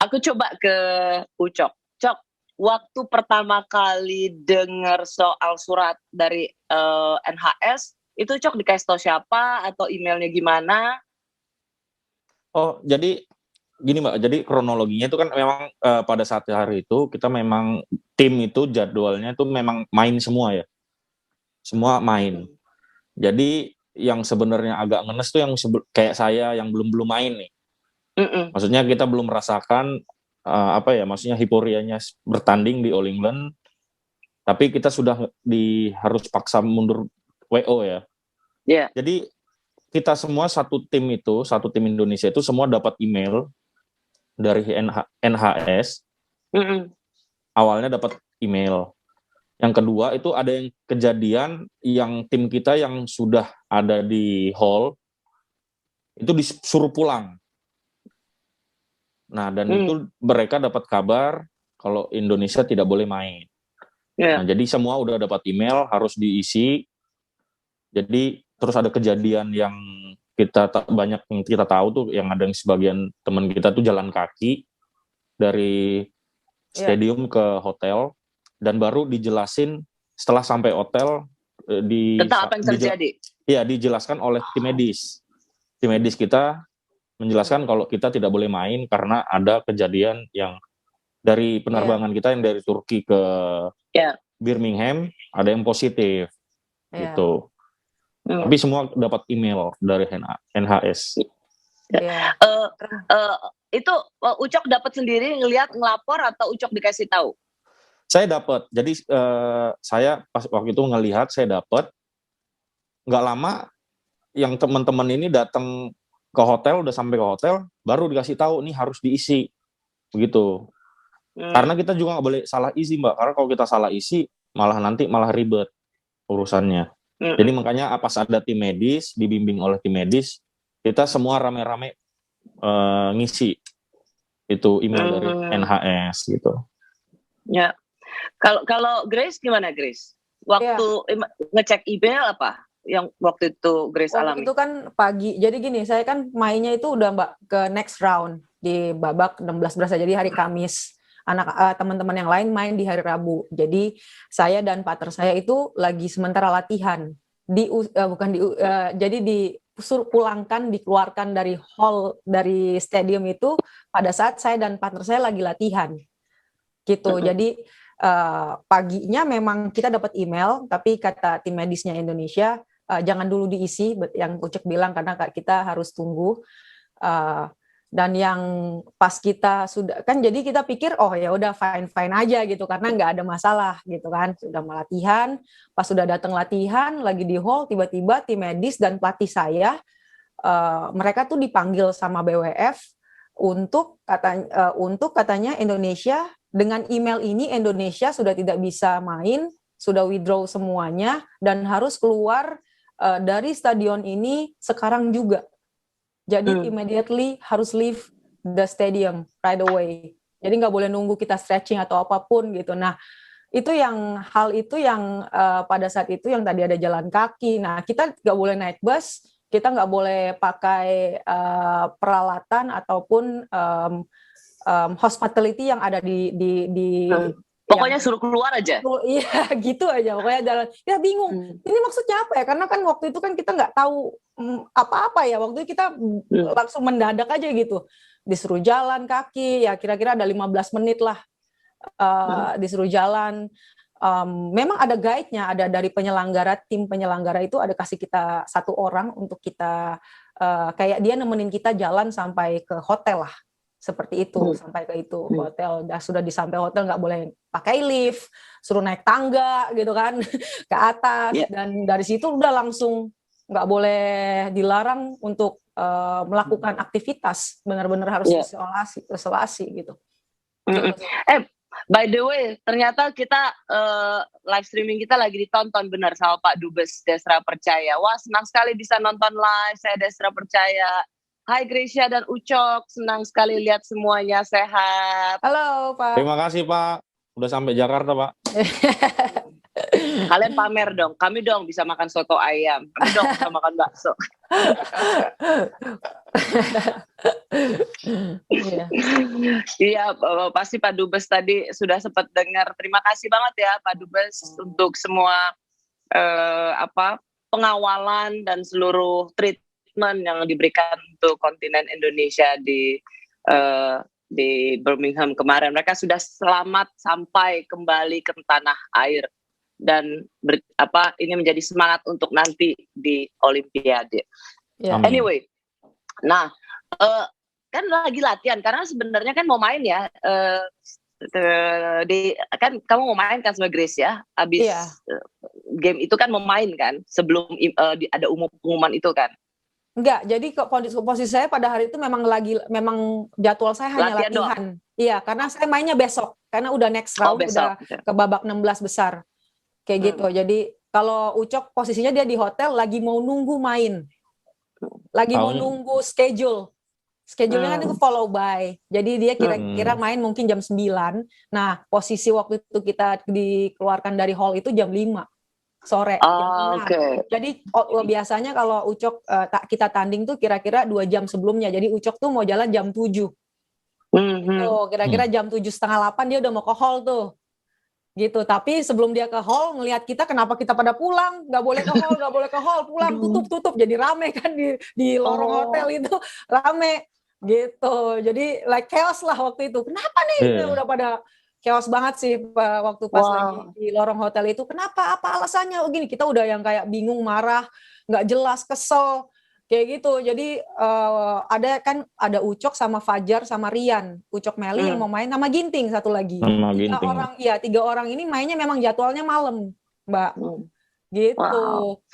Aku coba ke Ucok. Cok, waktu pertama kali dengar soal surat dari NHS, itu Cok dikasih tahu siapa atau emailnya gimana? Oh, jadi gini Mbak, jadi kronologinya itu kan memang pada saat hari itu kita memang tim itu jadwalnya itu memang main semua ya. Semua main. Jadi yang sebenarnya agak ngenes tuh yang kayak saya yang belum main nih. Maksudnya kita belum merasakan maksudnya euforianya bertanding di All England, tapi kita sudah harus paksa mundur WO ya. Yeah. Jadi kita semua satu tim Indonesia itu semua dapat email dari NHS. Awalnya dapat email. Yang kedua itu ada yang kejadian yang tim kita yang sudah ada di hall itu disuruh pulang. Nah, dan itu mereka dapat kabar kalau Indonesia tidak boleh main. Nah, jadi semua udah dapat email, harus diisi. Jadi terus ada kejadian yang banyak yang kita tahu tuh, yang ada yang sebagian teman kita tuh jalan kaki dari stadium ke hotel, dan baru dijelasin setelah sampai hotel tentang apa yang terjadi. Iya, dijelaskan oleh tim medis. Tim medis kita menjelaskan kalau kita tidak boleh main karena ada kejadian yang dari penerbangan kita yang dari Turki ke Birmingham ada yang positif gitu. Tapi semua dapat email dari NHS. Itu Ucok dapat sendiri ngelapor atau Ucok dikasih tahu? Saya dapat. Jadi saya pas waktu itu ngelihat, saya dapat. Nggak lama yang teman-teman ini datang ke hotel, udah sampai ke hotel, baru dikasih tahu nih harus diisi, begitu. Karena kita juga nggak boleh salah isi Mbak, karena kalau kita salah isi malah ribet urusannya. Jadi makanya pas ada tim medis, dibimbing oleh tim medis, kita semua rame-rame ngisi itu email dari NHS gitu. Ya, kalau Grace gimana Grace? Waktu ngecek email apa yang waktu itu Grace alami? Waktu itu kan pagi, jadi gini, saya kan mainnya itu udah Mbak ke next round di babak 16 besar, jadi hari Kamis. Teman-teman yang lain main di hari Rabu. Jadi saya dan partner saya itu lagi sementara latihan jadi disuruh pulangkan, dikeluarkan dari hall dari stadium itu pada saat saya dan partner saya lagi latihan. Gitu. Jadi paginya memang kita dapat email, tapi kata tim medisnya Indonesia jangan dulu diisi, yang Ucek bilang, karena kita harus tunggu. Dan yang pas kita sudah kan, jadi kita pikir oh ya udah fine aja gitu, karena nggak ada masalah gitu kan, sudah latihan. Pas sudah datang latihan lagi di hall, tiba-tiba tim medis dan pelatih saya mereka tuh dipanggil sama BWF untuk katanya Indonesia dengan email ini Indonesia sudah tidak bisa main, sudah withdraw semuanya dan harus keluar dari stadion ini sekarang juga. Jadi immediately harus leave the stadium right away. Jadi nggak boleh nunggu kita stretching atau apapun gitu. Nah, hal itu yang pada saat itu yang tadi ada jalan kaki. Nah, kita nggak boleh naik bus, kita nggak boleh pakai peralatan ataupun hospitality yang ada di pokoknya suruh keluar aja. Iya, gitu aja. Pokoknya jalan. Ya bingung. Ini maksudnya apa ya? Karena kan waktu itu kan kita nggak tahu apa-apa ya. Waktu itu kita langsung mendadak aja gitu. Disuruh jalan kaki, ya kira-kira ada 15 menit lah. Disuruh jalan. Memang ada guide-nya, ada dari penyelenggara, tim penyelenggara itu ada kasih kita satu orang untuk kita, kayak dia nemenin kita jalan sampai ke hotel lah. Seperti itu, sampai ke itu hotel. Sudah disampai hotel nggak boleh pakai lift, suruh naik tangga gitu kan ke atas, dan dari situ udah langsung nggak boleh, dilarang untuk melakukan aktivitas, benar-benar harus isolasi gitu. By the way, ternyata kita live streaming kita lagi ditonton benar sama Pak Dubes Desra Percaya. Wah, senang sekali bisa nonton live, saya Desra Percaya. Hai Gracia dan Ucok, senang sekali lihat semuanya sehat. Halo Pak. Terima kasih Pak, udah sampai Jakarta Pak. Kalian pamer dong, kami dong bisa makan soto ayam, kami dong bisa makan bakso. Iya, pasti Pak Dubes tadi sudah sempat dengar. Terima kasih banget ya Pak Dubes untuk semua pengawalan dan seluruh treatment yang diberikan untuk kontinen Indonesia di Birmingham kemarin. Mereka sudah selamat sampai kembali ke tanah air dan ini menjadi semangat untuk nanti di Olimpiade. Anyway, nah kan lagi latihan karena sebenarnya kan mau main ya. Kan kamu mau main kan sama Grace ya, abis game itu kan mau main kan sebelum ada pengumuman itu kan. Enggak, jadi posisi saya pada hari itu memang jadwal saya hanya latihan. Iya, karena saya mainnya besok, karena udah next round, udah ke babak 16 besar. Kayak gitu, jadi kalau Ucok posisinya dia di hotel lagi mau nunggu main. Lagi mau nunggu schedule. Schedule-nya kan itu follow by. Jadi dia kira-kira main mungkin jam 9. Nah, posisi waktu itu kita dikeluarkan dari hall itu jam 5 sore. Jadi biasanya kalau Ucok kita tanding tuh kira-kira 2 jam sebelumnya. Jadi Ucok tuh mau jalan jam 7. Kira-kira jam 7:30, 8 dia udah mau ke hall tuh. Gitu. Tapi sebelum dia ke hall ngelihat kita, kenapa kita pada pulang? Nggak boleh ke hall, pulang, tutup. Jadi rame kan di lorong hotel itu, rame. Gitu. Jadi like chaos lah waktu itu. Kenapa nih? Udah pada chaos banget sih waktu pas lagi di lorong hotel itu. Kenapa? Apa alasannya? Gini, kita udah yang kayak bingung, marah, nggak jelas, kesel, kayak gitu. Jadi ada Ucok sama Fajar sama Rian. Ucok Meli yang mau main sama Ginting satu lagi. 3 orang ini mainnya memang jadwalnya malam, Mbak. Gitu.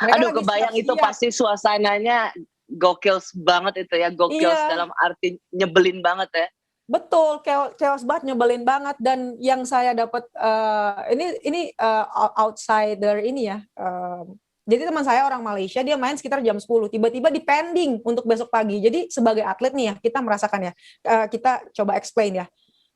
Aduh, kebayang itu pasti suasananya gokil banget itu ya, gokil dalam arti nyebelin banget ya. Betul, chaos banget, nyebelin banget. Dan yang saya dapat ini outsider ini ya. Jadi teman saya orang Malaysia, dia main sekitar jam 10, tiba-tiba dipending untuk besok pagi. Jadi sebagai atlet nih ya, kita merasakan ya. Kita coba explain ya.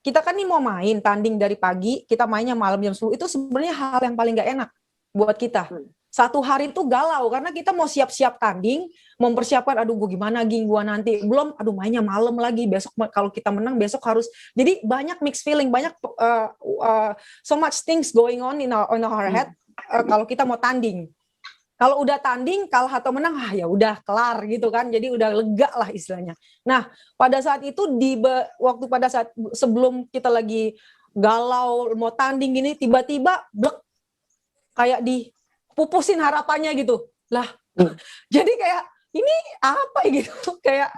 Kita kan nih mau main tanding dari pagi, kita mainnya malam jam 10. Itu sebenarnya hal yang paling gak enak buat kita. Satu hari itu galau karena kita mau siap-siap tanding, mempersiapkan gue gimana gue nanti, belum mainnya malam lagi, besok kalau kita menang besok harus, jadi banyak mixed feeling, banyak so much things going on in our head kalau kita mau tanding. Kalau udah tanding kalah atau menang ya udah kelar gitu kan, jadi udah lega lah istilahnya. Nah pada saat itu pada saat sebelum kita lagi galau mau tanding gini, tiba-tiba blek, kayak pupusin harapannya gitu lah. Jadi kayak ini apa gitu, kayak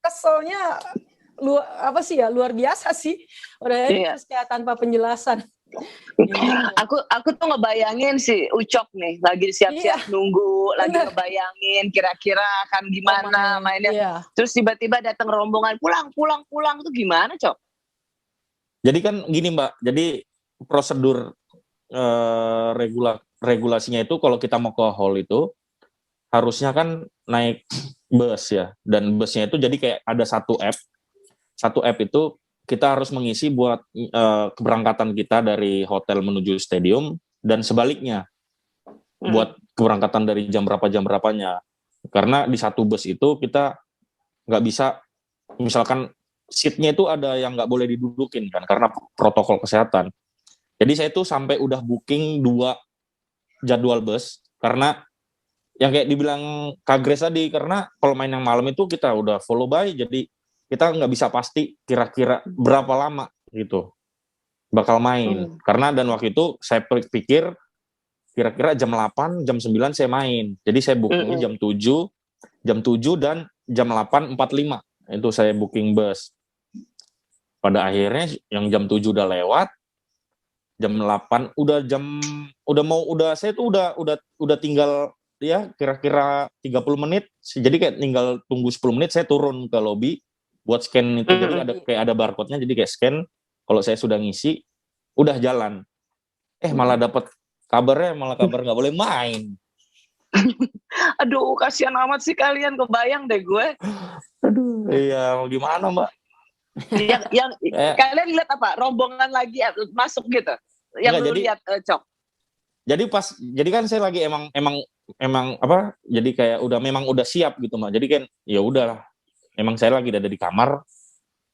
keselnya luar biasa sih. Udah terus kayak tanpa penjelasan. Aku tuh ngebayangin si Ucok nih lagi siap-siap nunggu, lagi ngebayangin kira-kira akan gimana mainnya. Terus tiba-tiba datang rombongan pulang tuh gimana, Cok? Jadi kan gini Mbak, jadi prosedur regulasinya itu kalau kita mau ke hall itu harusnya kan naik bus ya, dan busnya itu jadi kayak ada satu app itu kita harus mengisi buat keberangkatan kita dari hotel menuju stadium dan sebaliknya buat keberangkatan dari jam berapanya, karena di satu bus itu kita nggak bisa, misalkan seatnya itu ada yang nggak boleh didudukin kan karena protokol kesehatan. Jadi saya tuh sampai udah booking 2 jadwal bus karena yang kayak dibilang Kak Grace tadi, karena kalau main yang malam itu kita udah follow by, jadi kita nggak bisa pasti kira-kira berapa lama gitu bakal main. Karena dan waktu itu saya pikir kira-kira jam 8, jam 9 saya main. Jadi saya bookingnya jam 7 dan jam 8.45 itu saya booking bus. Pada akhirnya yang jam 7 udah lewat, jam 8 saya tuh udah tinggal ya kira-kira 30 menit. Jadi kayak tinggal tunggu 10 menit saya turun ke lobby buat scan itu. Jadi ada barcode-nya, jadi kayak scan. Kalau saya sudah ngisi, udah jalan. Malah dapat kabar nggak boleh main. Aduh, kasihan amat sih kalian, kebayang deh gue. Aduh, iya mau gimana Mbak? Kalian lihat apa? Rombongan lagi masuk gitu? Yang lu lihat, Cok? jadi kan saya lagi emang apa? Jadi kayak udah siap gitu mah. Jadi kan ya udahlah. Emang saya lagi ada di kamar.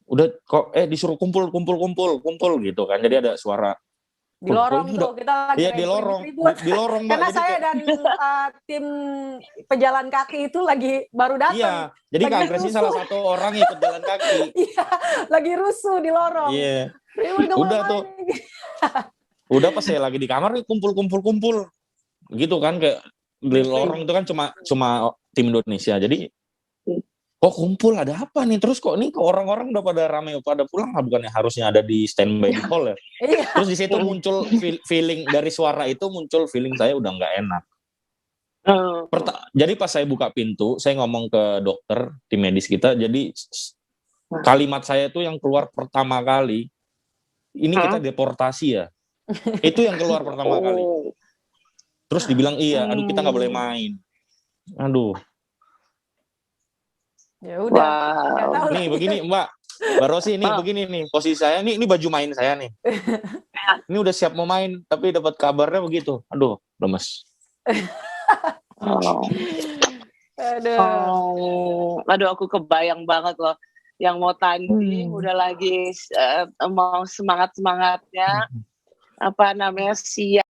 Udah kok disuruh kumpul gitu kan. Jadi ada suara Di lorong tuh kita lagi iya, di lorong Mbak. Karena Jadi saya dan tim pejalan kaki itu lagi baru datang. Iya, jadi Kak Gracie salah satu orang ikut jalan kaki. Iya, lagi rusuh di lorong. Iya. Udah Udah tuh. Udah pas saya lagi di kamar nih kumpul. Gitu kan kayak di lorong itu kan cuma tim Indonesia. Jadi kok kumpul ada apa nih? Terus kok nih orang-orang udah pada ramai pada pulang bukannya harusnya ada di standby di hall ya? Iya. Terus di situ muncul feeling dari suara itu muncul feeling saya udah nggak enak. Jadi pas saya buka pintu, saya ngomong ke dokter tim medis kita. Jadi kalimat saya itu yang keluar pertama kali, ini kita deportasi ya. Itu yang keluar pertama kali. Terus dibilang iya, aduh kita nggak boleh main. Aduh. Ya udah. Wow. Nih begini Mbak Rosi, ini begini nih posisi saya, ini baju main saya nih. Ini udah siap mau main, tapi dapat kabarnya begitu. Aduh, lemes. Aduh, aku kebayang banget loh. Yang mau tanding udah lagi mau semangatnya, siap